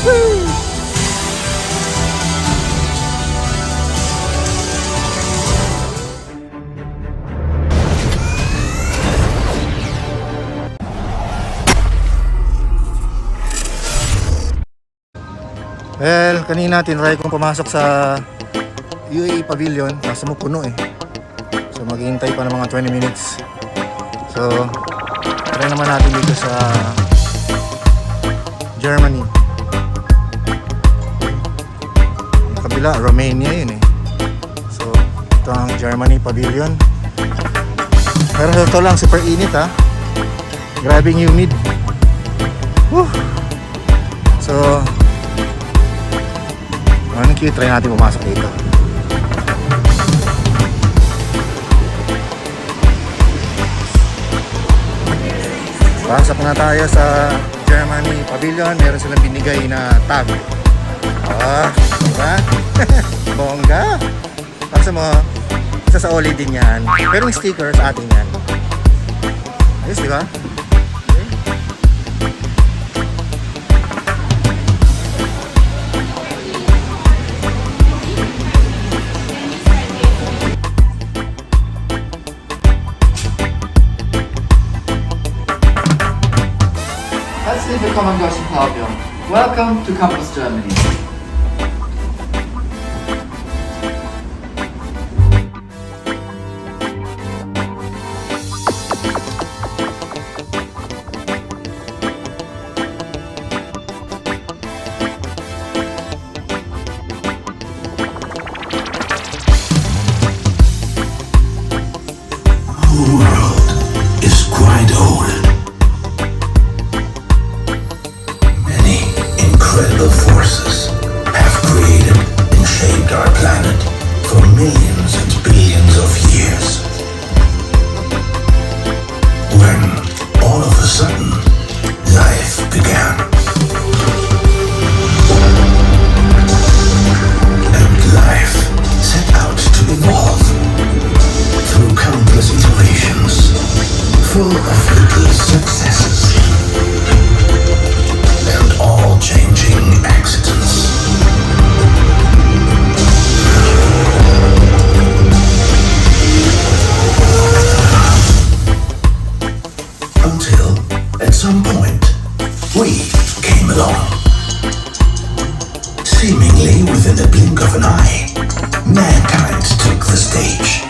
Well, kanina tinry kong pumasok sa UAE Pavilion, nasa mo puno eh. So maghihintay pa ng mga 20 minutes. So try naman natin dito sa Germany. Yung kabila, Romania yun eh. So ito ang Germany Pavilion. Pero ito lang, super init ha. Grabing humid. Woo! So anong cute, try natin pumasok dito. Pasok na tayo sa Germany Pavilion. Meron silang binigay na tag. Diba? Bongga. Kasi mo, isa sa oli din yan. Pero yung sticker sa atin yan. Ayos, diba? Willkommen, Deutschland Pavilion. Welcome to Campus Germany. The world is quite old. Incredible forces have created and shaped our planet for millions and billions of years. When, all of a sudden, life began. And life set out to evolve through countless iterations, full of little successes and all changing accidents. Until, at some point, we came along. Seemingly within the blink of an eye, mankind took the stage.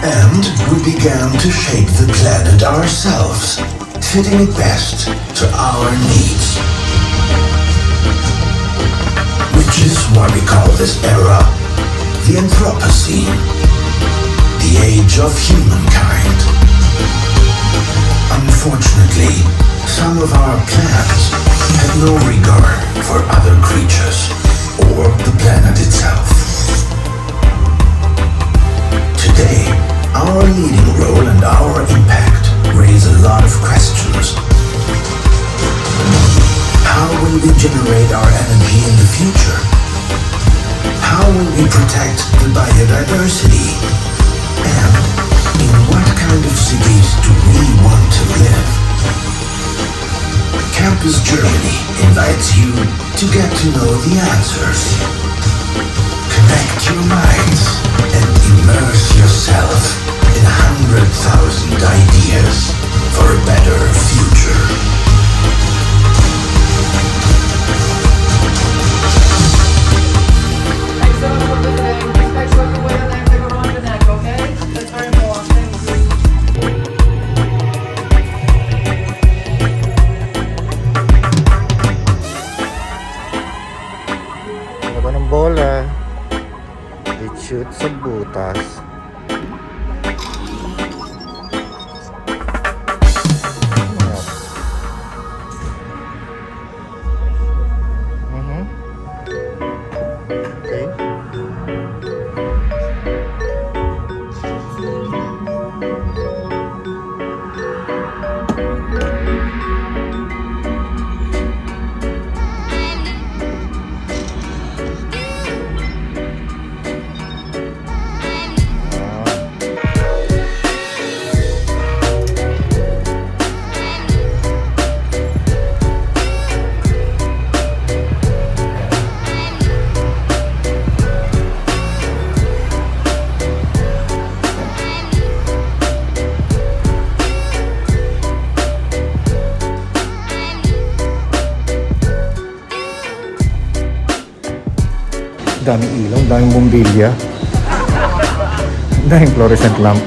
And we began to shape the planet ourselves, fitting it best to our needs. Which is why we call this era the Anthropocene, the age of humankind. Unfortunately, some of our plans had no regard for other creatures or the planet itself. Today, our leading role and our impact raise a lot of questions. How will we generate our energy in the future? How will we protect the biodiversity? And in what kind of cities do we want to live? Campus Germany invites you to get to know the answers. Connect your minds and immerse yourself in 100,000 ideas for a better future. Ng bola, i-shoot sa butas. Okay. daming ilaw, daming bombilya. Daming fluorescent lamp.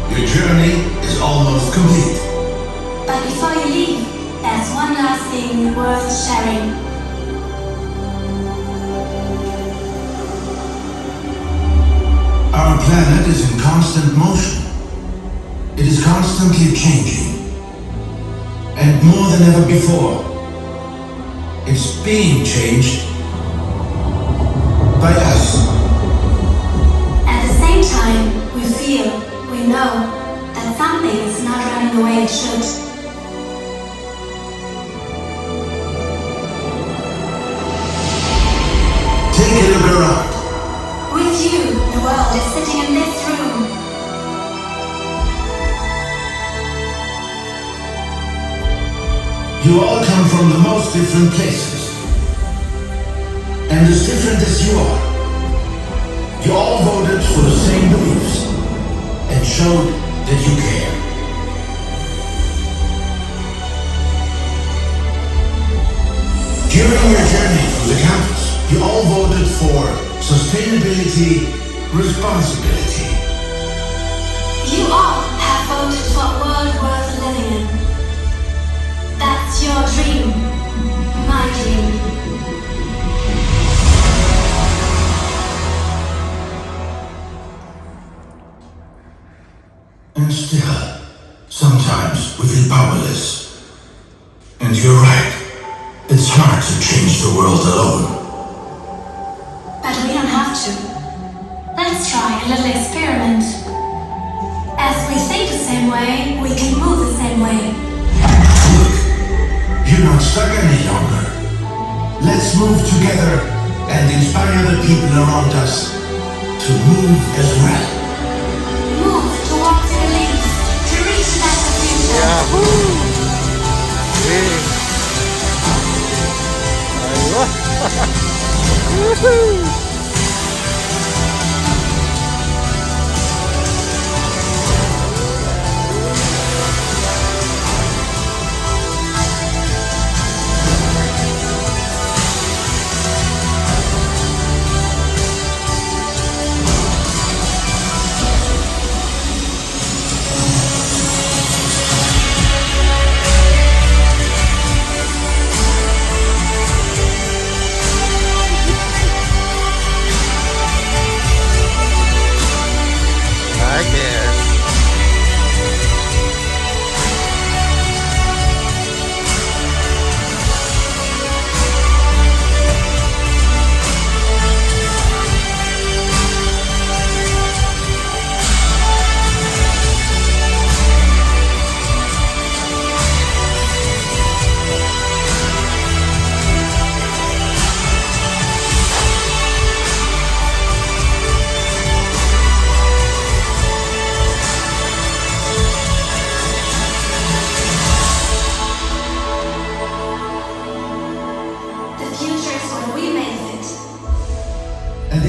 Your journey is almost complete. But before you leave, there's one last thing worth sharing. Our planet is in constant motion. It is constantly changing. And more than ever before, it's being changed by us. At the same time, we feel, we know, that something is not running the way it should. Take a look around. With you, the world is sitting in this room. You all come from the most different places. And as different as you are, you all voted for the same beliefs and showed that you care. During your journey through the campus, you all voted for sustainability, responsibility. You all have voted for a world worth living in. That's your dream, my dream. And still, sometimes we feel powerless. And you're right. It's hard to change the world alone. But we don't have to. Let's try a little experiment. As we think the same way, we can move the same way. Look, you're not stuck any longer. Let's move together and inspire the people around us to move as well. Move towards your beliefs to reach a better future. Yahoo! Woohoo!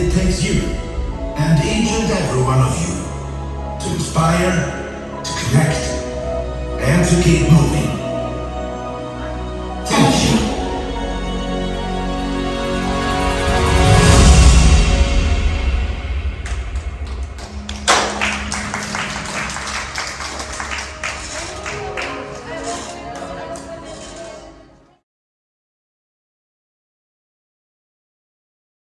it takes you, and each and every one of you, to inspire, to connect, and to keep moving.